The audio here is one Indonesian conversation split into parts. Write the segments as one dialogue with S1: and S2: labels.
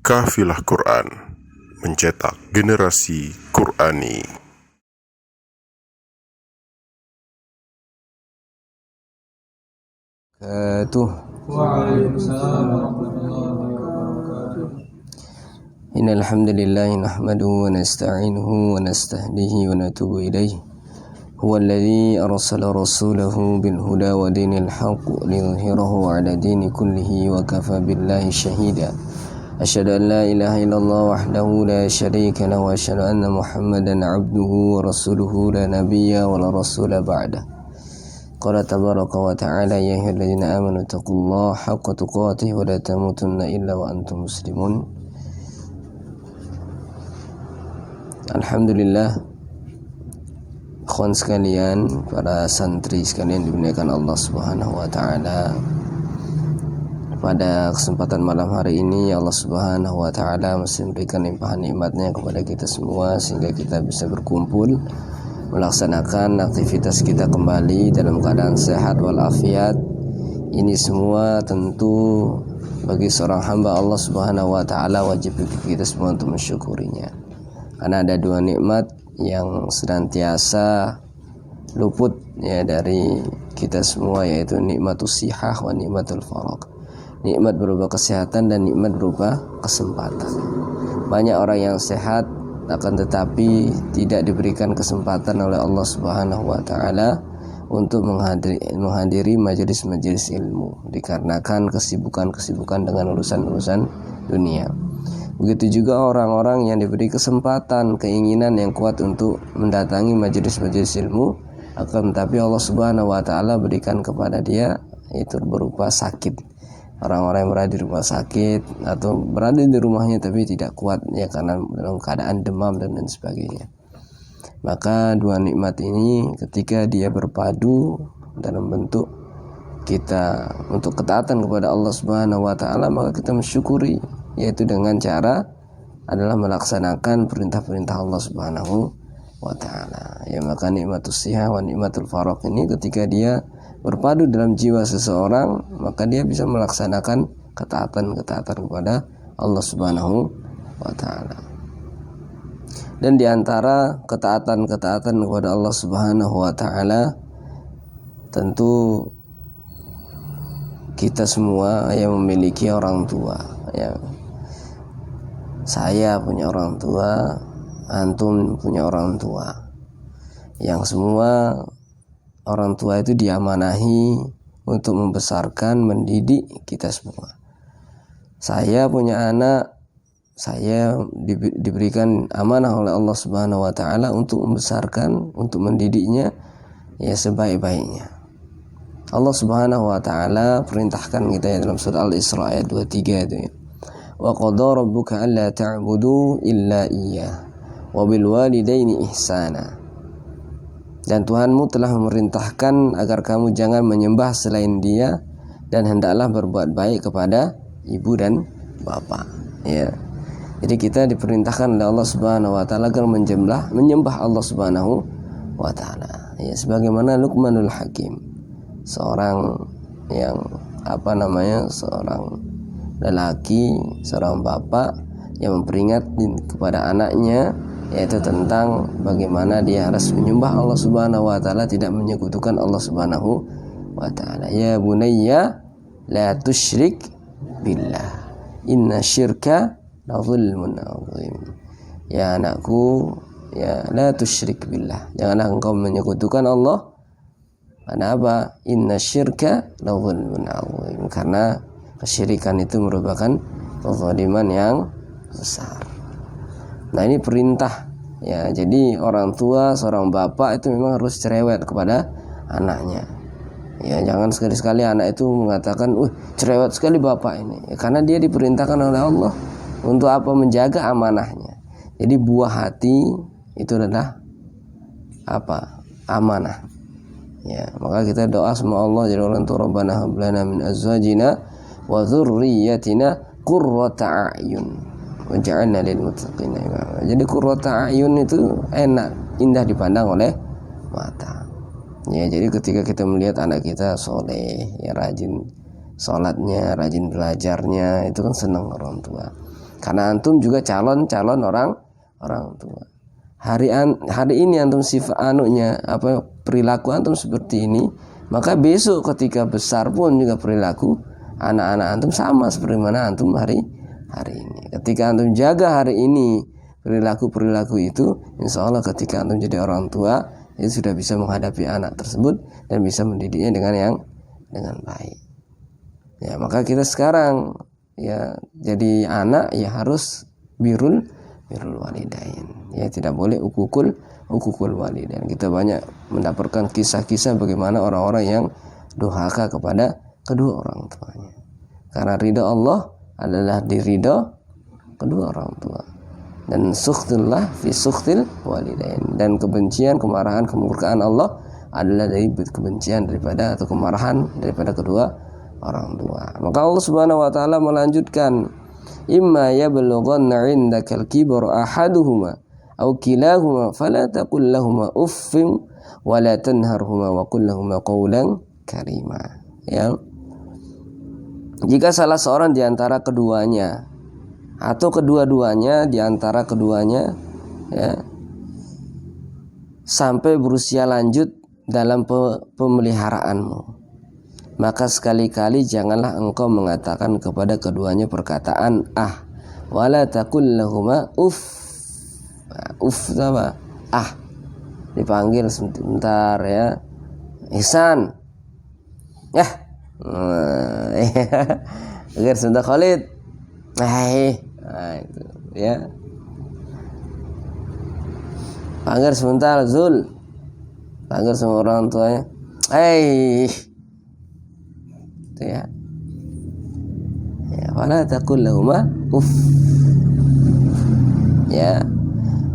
S1: Kafilah Quran mencetak generasi Qurani.
S2: Waalaikumsalam warahmatullahi wabarakatuh. Innal hamdalillah nahmaduhu wa nasta'inuhu wa nastahdihi wa natubu ilayhi. Huwa alladhi arsala rasulahu bil huda wa dinil haqq liyudhhirahu 'ala dini kullihi wa kafa billahi shahida. Asyhadu an la ilaha illallah wahdahu la syarika lahu wa asyhadu anna Muhammadan 'abduhu wa rasuluhu la nabiyya wa la rasula ba'dah. Qala tabaraka wa ta'ala ya ayyuhalladzina amanu taqullaha haqqa tuqatih wa la tamutunna illa wa antum muslimun. Alhamdulillah, ikhwan sekalian, para santri sekalian dimuliakan Allah Subhanahu wa taala. Pada kesempatan malam hari ini Allah Subhanahu wa taala masih memberikan limpahan nikmatnya kepada kita semua sehingga kita bisa berkumpul melaksanakan aktivitas kita kembali dalam keadaan sehat walafiat. Ini semua tentu bagi seorang hamba Allah Subhanahu wa taala wajib bagi kita semua untuk mensyukurinya. Karena ada dua nikmat yang senantiasa luput ya dari kita semua, yaitu nikmatus sihah wa nikmatul faragh. Nikmat berupa kesehatan dan nikmat berupa kesempatan. Banyak orang yang sehat akan tetapi tidak diberikan kesempatan oleh Allah Subhanahu wa taala untuk menghadiri majelis-majelis ilmu dikarenakan kesibukan dengan urusan-urusan dunia. Begitu juga orang-orang yang diberi kesempatan, keinginan yang kuat untuk mendatangi majelis-majelis ilmu, akan tetapi Allah Subhanahu wa taala berikan kepada dia itu berupa sakit. Orang-orang yang berada di rumah sakit atau berada di rumahnya tapi tidak kuat ya karena dalam keadaan demam dan lain sebagainya. Maka dua nikmat ini ketika dia berpadu dalam bentuk kita untuk ketaatan kepada Allah Subhanahu wa taala, maka kita mensyukuri, yaitu dengan cara adalah melaksanakan perintah-perintah Allah Subhanahu wa taala. Ya, maka nikmatus sihah wa nikmatul faragh ini ketika dia berpadu dalam jiwa seseorang, maka dia bisa melaksanakan ketaatan-ketaatan kepada Allah Subhanahu wa taala. Dan di antara ketaatan-ketaatan kepada Allah Subhanahu wa taala, tentu kita semua yang memiliki orang tua ya. Saya punya orang tua, antum punya orang tua. Yang semua orang tua itu diamanahi untuk membesarkan, mendidik kita semua. Saya punya anak, saya diberikan amanah oleh Allah Subhanahu wa taala untuk membesarkan, untuk mendidiknya ya sebaik-baiknya. Allah Subhanahu wa taala perintahkan kita ya dalam surah Al-Isra ayat 23 itu ya. Wa qadara rabbuka alla ta'budu illa iyyah wa bil walidaini ihsana. Dan Tuhanmu telah memerintahkan agar kamu jangan menyembah selain Dia dan hendaklah berbuat baik kepada ibu dan bapak. Ya. Jadi kita diperintahkan oleh Allah Subhanahu wa taala agar menyembah Allah Subhanahu wa taala. Ya, sebagaimana Luqmanul Hakim, seorang yang seorang lelaki, seorang bapak yang memperingatkan kepada anaknya, yaitu tentang bagaimana dia harus menyembah Allah Subhanahu wa taala, tidak menyekutukan Allah Subhanahu wa taala. Ya bunayya la tusyrik billah inna syirka la zulmun azim. Ya anakku, ya la tusyrik billah, janganlah engkau menyekutukan Allah. Karena apa? Inna syirka la zulmun azim, karena kesyirikan itu merupakan kezaliman yang besar. Nah, ini perintah ya. Jadi orang tua, seorang bapak itu memang harus cerewet kepada anaknya. Ya, jangan sekali-sekali anak itu mengatakan, cerewet sekali bapak ini. Ya, karena dia diperintahkan oleh Allah untuk apa? Menjaga amanahnya. Jadi buah hati itu adalah apa? Amanah. Ya, maka kita doa sama Allah, jadi orang tua, Rabbana hab lana min azwajina wa dzurriyyatina qurrata a'yun waj'alna lil muttaqina imama. Jadi qurrata ayun itu enak, indah dipandang oleh mata. Ya, jadi ketika kita melihat anak kita soleh, ya rajin sholatnya, rajin belajarnya, itu kan senang orang tua. Karena antum juga calon orang tua. Hari ini antum sifat perilaku antum seperti ini, maka besok ketika besar pun juga perilaku anak-anak antum sama seperti mana antum hari ini. Ketika antum jaga hari ini perilaku itu, insya Allah ketika antum jadi orang tua itu sudah bisa menghadapi anak tersebut dan bisa mendidiknya dengan baik. Ya, maka kita sekarang ya jadi anak ya harus birrul walidain. Ya, tidak boleh ukukul walidain. Kita banyak mendapatkan kisah-kisah bagaimana orang-orang yang durhaka kepada kedua orang tuanya. Karena ridha Allah adalah diridha kedua orang tua. Dan sukhtullah fi sukhtil walidain. Dan kebencian, kemarahan, kemurkaan Allah adalah dari kebencian daripada atau kemarahan daripada kedua orang tua. Maka Allah Subhanahu wa taala melanjutkan, imma yablughanna 'indakal kibra ahaduhuma aw kilahuma fala taqul lahumu uffin wa la tanharhuma wa qul lahumu qawlan karima. Ya. Jika salah seorang di antara keduanya atau kedua-duanya di antara keduanya ya sampai berusia lanjut dalam pemeliharaanmu, maka sekali-kali janganlah engkau mengatakan kepada keduanya perkataan wala taqul lahuma uff. Uff apa? Dipanggil sebentar ya. Ihsan. Agar sebentar Khalid. Itu ya. Panggil sebentar Zul. Panggil semua orang tuanya. Itu ya. Ya, wala taqul lahuma uff. Ya.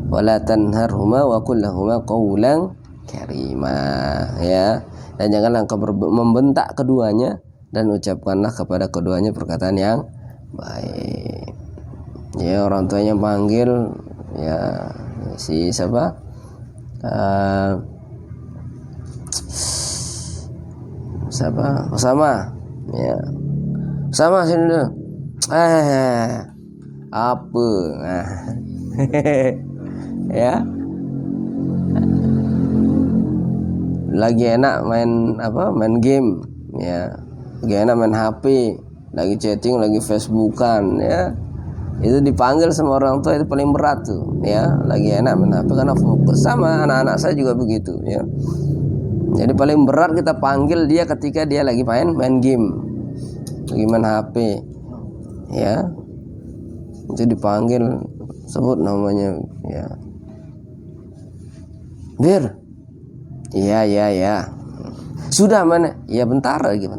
S2: Wala tanharhuma wa qul lahuma qawlan karima. Ya. Dan janganlah engkau membentak keduanya dan ucapkanlah kepada keduanya perkataan yang baik. Ya, orang tuanya panggil ya si siapa? Usama. Ya. Usama sini dulu. Apa? Ya. Lagi enak main game ya. Lagi enak main HP, lagi chatting, lagi Facebookan ya. Itu dipanggil sama orang tua itu paling berat tuh ya. Lagi enak main HP karena fokus. Sama anak-anak saya juga begitu ya. Jadi paling berat kita panggil dia ketika dia lagi main game, lagi main HP ya. Itu dipanggil, sebut namanya ya. Bir. Iya. Sudah mana? Ya bentar lagi.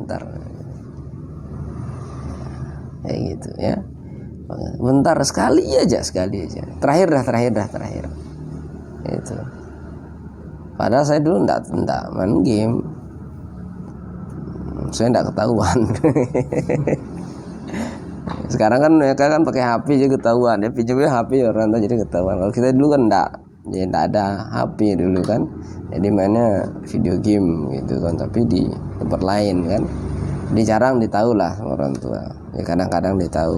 S2: Kayak gitu ya. Bentar sekali aja. Terakhir dah. Itu. Padahal saya dulu enggak main game. Saya enggak ketahuan. Sekarang kan mereka kan pakai HP juga ketahuan. Dia pinjamnya HP orang tua jadi ketahuan. Kalau kita dulu kan enggak ada HP dulu kan. Jadi mainnya video game gitu kan, tapi di tempat lain kan. Jadi jarang ditahu lah sama orang tua. Ya kadang-kadang ditahu.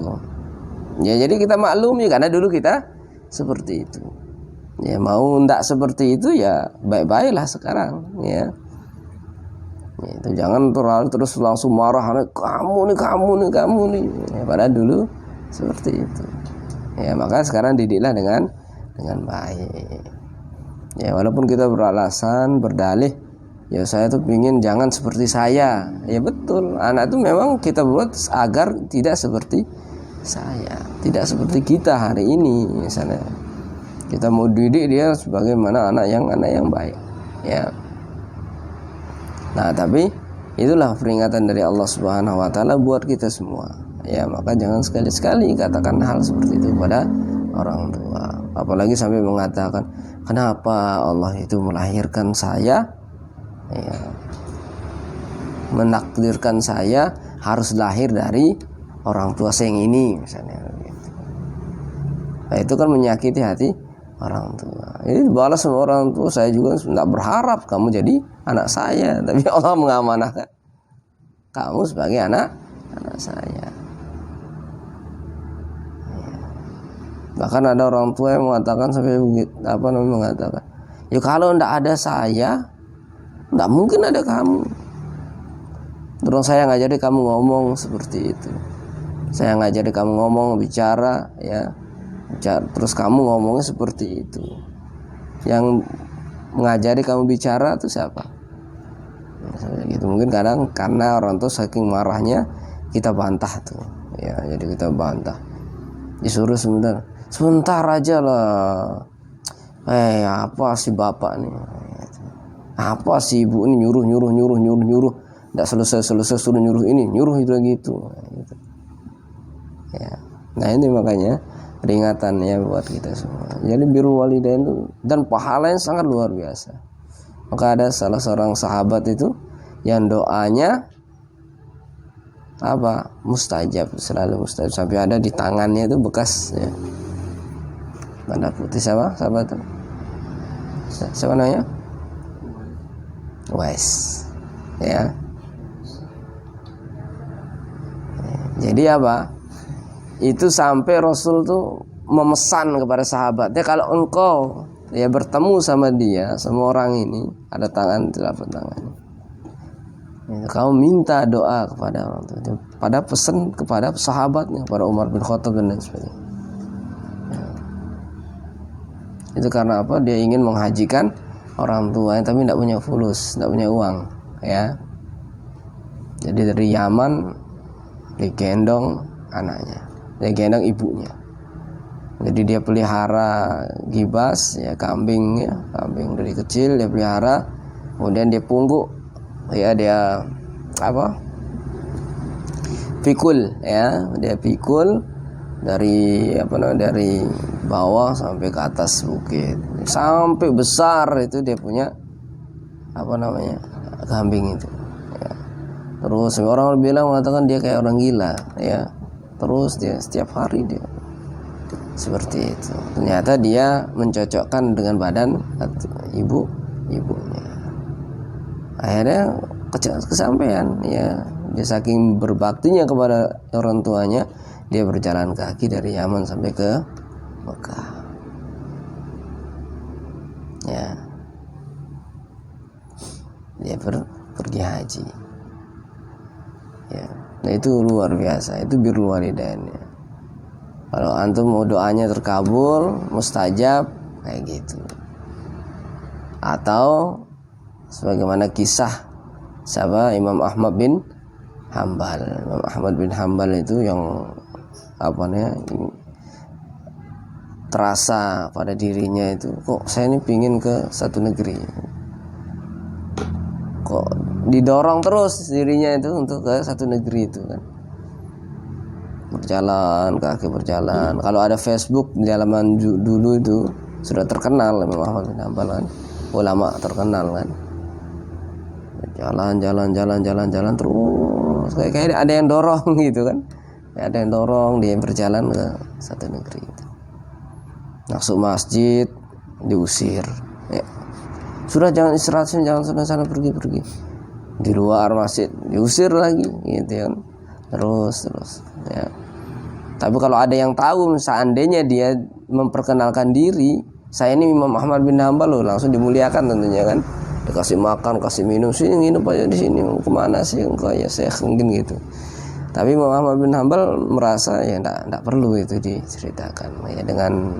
S2: Ya jadi kita maklumi karena dulu kita seperti itu. Ya mau ndak seperti itu ya baik-baiklah sekarang ya. Ya itu jangan terus langsung marah, kamu nih. Ya, padahal dulu seperti itu. Ya maka sekarang didiklah dengan baik. Ya walaupun kita beralasan, berdalih, ya saya tuh pingin jangan seperti saya. Ya betul, anak itu memang kita buat agar tidak seperti saya, tidak seperti kita hari ini misalnya. Kita mau didik dia sebagaimana anak yang baik. Ya. Nah, tapi itulah peringatan dari Allah Subhanahu wa taala buat kita semua. Ya, maka jangan sekali-sekali katakan hal seperti itu pada orang tua. Apalagi sampai mengatakan, kenapa Allah itu melahirkan saya? Ya. Menakdirkan saya harus lahir dari orang tua saya yang ini misalnya gitu. Nah, itu kan menyakiti hati orang tua. Jadi balas sama orang tua, saya juga tidak berharap kamu jadi anak saya, tapi Allah mengamanahkan kamu sebagai anak saya. Ya. Bahkan ada orang tua yang mengatakan sampai begitu, mengatakan, ya kalau ndak ada saya, ndak mungkin ada kamu. Terus saya ngajari kamu ngomong seperti itu. Saya ngajari kamu ngomong, bicara, ya. Terus kamu ngomongnya seperti itu. Yang mengajari kamu bicara itu siapa? Gitu. Mungkin kadang karena orang tua saking marahnya kita bantah tuh. Ya, jadi kita bantah. Disuruh sebentar aja lah. Apa sih bapak nih? Apa sih ibu ini nyuruh. Nggak selesai suruh nyuruh ini, nyuruh itu gitu. Ya. Nah ini makanya peringatan ya buat kita semua. Jadi birrul walidain itu dan pahalanya sangat luar biasa. Maka ada salah seorang sahabat itu yang doanya mustajab, selalu mustajab, sampai ada di tangannya itu bekas ya. Tanda putih siapa? Sahabat itu? Siapa namanya? Wes. Ya. Jadi itu sampai Rasul tuh memesan kepada sahabatnya, kalau engkau ya bertemu sama dia, sama orang ini, ada tangan, telapak tangannya, kamu minta doa kepada orang itu. Pada pesan kepada sahabatnya, kepada Umar bin Khattab dan lain sebagainya. Itu karena apa? Dia ingin menghajikan orang tuanya tapi tidak punya fulus, tidak punya uang, ya. Jadi dari Yaman digendong anaknya, digendong ibunya. Jadi dia pelihara gibas, ya, kambing dari kecil dia pelihara, kemudian dia pungguk, ya, dia pikul, ya, dia pikul dari dari bawah sampai ke atas bukit, sampai besar itu dia punya kambing itu. Terus orang bilang, mengatakan dia kayak orang gila, ya. Terus dia setiap hari dia seperti itu. Ternyata dia mencocokkan dengan badan ibunya. Akhirnya kesampaian, ya. Dia saking berbaktinya kepada orang tuanya, dia berjalan kaki dari Yaman sampai ke Mekah. Ya. Dia pergi haji. Ya, nah itu luar biasa, itu birrul walidain ya. Kalau antum mau doanya terkabul, mustajab, kayak gitu. Atau sebagaimana kisah Imam Ahmad bin Hambal. Imam Ahmad bin Hambal itu yang terasa pada dirinya itu, kok saya ini pingin ke satu negeri, kok didorong terus dirinya itu untuk ke satu negeri itu kan. Berjalan. Kalau ada Facebook di zaman dulu itu sudah terkenal Imam Ahmad bin Hambal kan, ulama terkenal kan. Jalan terus kayak ada yang dorong gitu kan. Ada yang dorong dia berjalan ke satu negeri itu. Masuk masjid diusir. Ya. Sudah jangan istirahat, jangan sana pergi. Di luar masjid diusir lagi gitu kan. Terus ya. Tapi kalau ada yang tahu seandainya dia memperkenalkan diri, saya ini Imam Ahmad bin Hambal loh, langsung dimuliakan tentunya kan. Dikasih makan, kasih minum, sini nginep aja di sini, mau kemana sih engkau ya Syekh, mungkin gitu. Tapi Imam Ahmad bin Hambal merasa ya enggak perlu itu diceritakan ya, dengan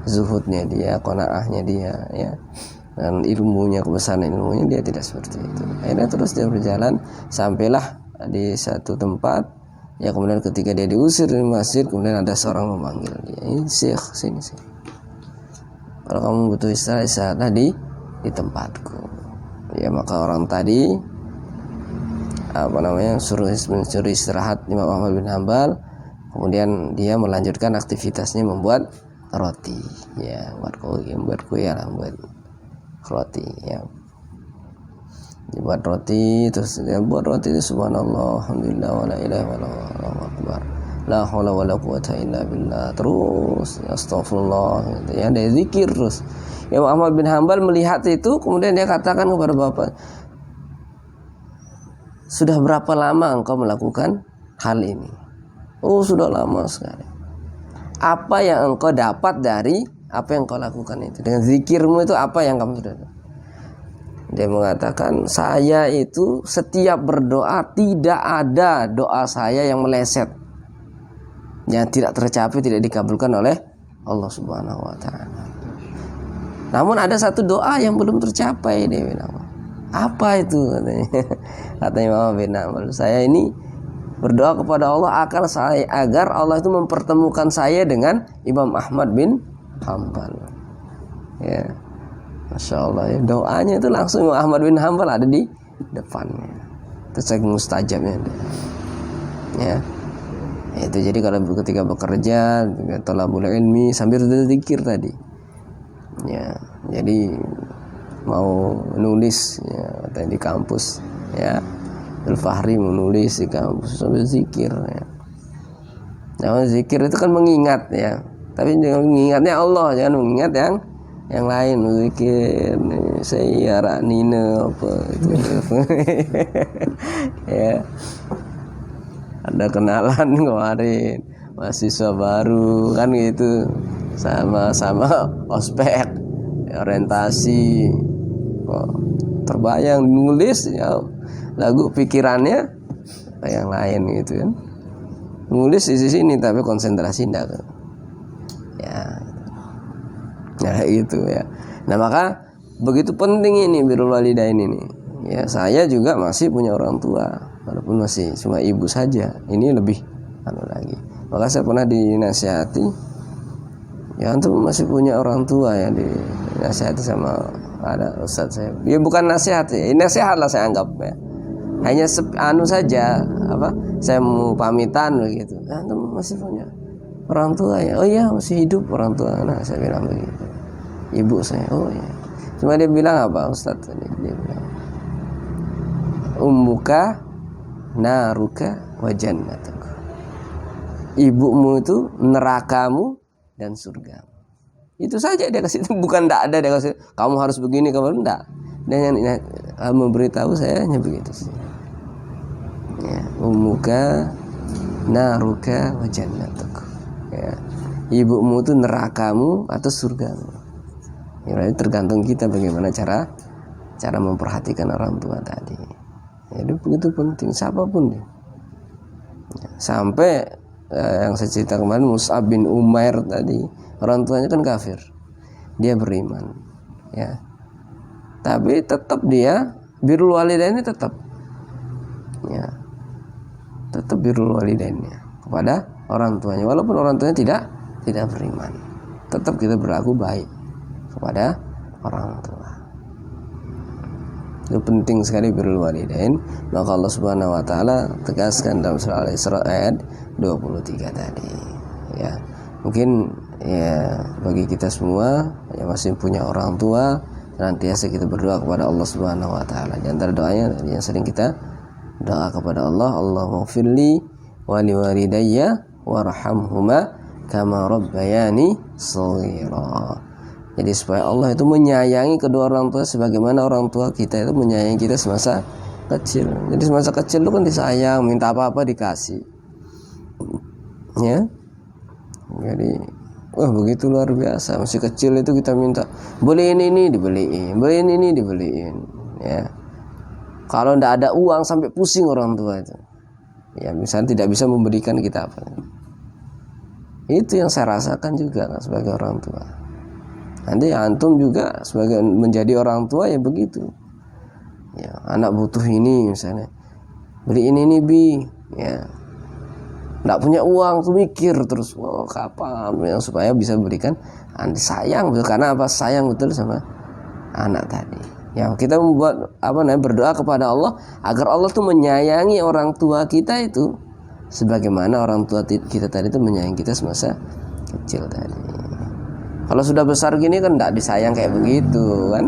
S2: zuhudnya dia, qanaahnya dia ya. Dan ilmunya, kebesaran ilmunya, dia tidak seperti itu. Akhirnya terus dia berjalan sampailah di satu tempat, ya, kemudian ketika dia diusir dari masjid, kemudian ada seorang memanggil dia, ini Syekh, sini. Kalau kamu butuh istirahatlah di tempatku. Ya, maka orang tadi suruh istirahat Imam Ahmad bin Hambal, kemudian dia melanjutkan aktivitasnya membuat roti, ya, buat roti, ya. Dibuat roti, terus dia buat roti itu subhanallah, alhamdulillah, wala ilaha illallah, Allahu akbar, la haula wala quwata illa billah, terus astagfirullah gitu, ya, dia zikir terus. Imam Ahmad bin Hambal melihat itu, kemudian dia katakan kepada bapak, sudah berapa lama engkau melakukan hal ini? Oh, sudah lama sekali. apa yang engkau dapat dari apa yang kau lakukan itu. Dengan zikirmu itu apa yang kamu sudah. Dia mengatakan, saya itu setiap berdoa tidak ada doa saya yang meleset, yang tidak tercapai, tidak dikabulkan oleh Allah Subhanahu wa taala. Namun ada satu doa yang belum tercapai, dia bilang. Apa itu katanya? Katanya Imam bin Hanbal, saya ini berdoa kepada Allah agar Allah itu mempertemukan saya dengan Imam Ahmad bin Hanbal. Ya, Masya Allah ya, doanya itu langsung Imam Ahmad bin Hanbal ada di depannya. Itu saking mustajabnya. Ya, itu jadi kalau ketika bekerja, thalabul ilmi sambil berzikir tadi. Ya, jadi mau nulis ya, di kampus ya, Al-Fahri menulis di kampus sambil zikir ya. Nah, zikir itu kan mengingat ya, tapi jangan mengingatnya Allah, jangan mengingat yang lain. Zikir saya Ranina apa itu. Ya, ada kenalan kemarin mahasiswa baru kan gitu, sama ospek orientasi, kok terbayang nulis ya, lagu pikirannya yang lain gitu kan, nulis di sini tapi konsentrasi enggak ya gitu ya. Nah maka begitu penting ini birrul walidain ini ya. Saya juga masih punya orang tua walaupun masih cuma ibu saja, ini lebih lagi. Maka saya pernah dinasihati, ya antum masih punya orang tua ya, dinasihati sama ada ustadz saya. Ya bukan nasihat ya, nasihat lah saya anggap ya. Hanya saja apa? Saya mau pamitan begitu. Ya, antum masih punya orang tua ya? Oh iya masih hidup orang tua. Nah saya bilang begitu. Ibu saya, oh iya. Cuma dia bilang apa ustadz tadi? Dia bilang, ummuka naruka wa jannatuka. Ibumu itu nerakamu dan surga. Itu saja dia kasih, bukan tidak ada dia kasih kamu harus begini, kamu enggak. Dan yang memberitahu saya hanya begitu sih. Ya, ummuka naruka wa jannatuka. Ya, ibumu itu nerakamu atau surgamu. Ya, berarti tergantung kita bagaimana cara memperhatikan orang tua tadi. Jadi begitu penting siapapun dia. Ya, sampai yang saya cerita kemarin Mus'ab bin Umair tadi, orang tuanya kan kafir, dia beriman ya, tapi tetap dia birrul walidain tetap ya, tetap birrul walidainnya kepada orang tuanya walaupun orang tuanya tidak beriman, tetap kita berlaku baik kepada orang tua. Itu penting sekali birrul walidain. Maka Allah Subhanahu wa taala tegaskan dalam surah Al-Isra ayat 23 tadi. Ya. Mungkin ya bagi kita semua yang masih punya orang tua, senantiasa kita berdoa kepada Allah Subhanahu wa taala. Di antara doanya yang sering kita doa kepada Allah, Allahumma ighfirli wa liwalidayya warhamhuma kama rabbayani shaghira. Jadi supaya Allah itu menyayangi kedua orang tua sebagaimana orang tua kita itu menyayangi kita semasa kecil. Jadi semasa kecil itu kan disayang, minta apa-apa dikasih. Ya. Jadi begitu luar biasa. Masih kecil itu kita minta beliin ini dibeliin, beliin ini dibeliin. Ya. Kalau tidak ada uang sampai pusing orang tua itu. Ya misalnya tidak bisa memberikan kita apa. Itu yang saya rasakan juga sebagai orang tua. Nanti antum juga sebagai menjadi orang tua ya begitu. Ya, anak butuh ini misalnya, beliin ini bi, ya. Nggak punya uang tuh mikir terus, kapan yang supaya bisa berikan. Nanti sayang betul, karena apa? Sayang betul sama anak tadi. Ya kita membuat berdoa kepada Allah agar Allah tuh menyayangi orang tua kita itu sebagaimana orang tua kita tadi itu menyayangi kita semasa kecil tadi. Kalau sudah besar gini kan tidak disayang kayak begitu kan,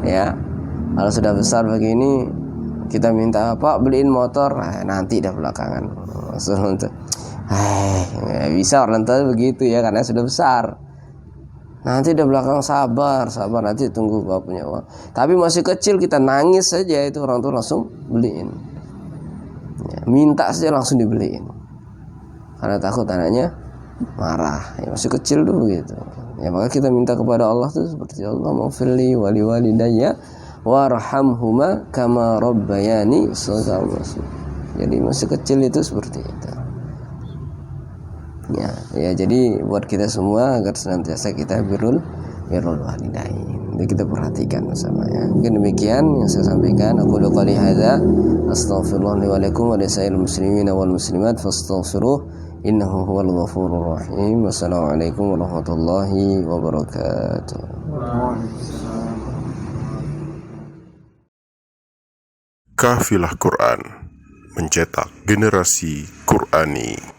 S2: ya. Kalau sudah besar begini kita minta Pak beliin motor, nanti dah belakangan. Maksudnya bisa orang tua begitu ya karena sudah besar. Nanti dah belakang sabar nanti tunggu Bapak punya uang. Tapi masih kecil kita nangis saja itu orang tua langsung beliin. Ya, minta saja langsung dibeliin. Karena takut anaknya marah, ya masih kecil dulu gitu. Ya maka kita minta kepada Allah tuh seperti Allah maghfirli wali walidayya warhamhuma kama rabbayani shaghira. Jadi masih kecil itu seperti itu. Ya jadi buat kita semua agar senantiasa kita birrul walidain. Jadi kita perhatikan bersama ya. Mungkin demikian yang saya sampaikan. Aku qouli hadza astaghfirullah li wa lakum wa lisa'il muslimina wal muslimat fastaghfiruh innahu huwal ghafurur rahim. Wassalamualaikum warahmatullahi wabarakatuh.
S1: Kafilah Quran mencetak generasi Qurani.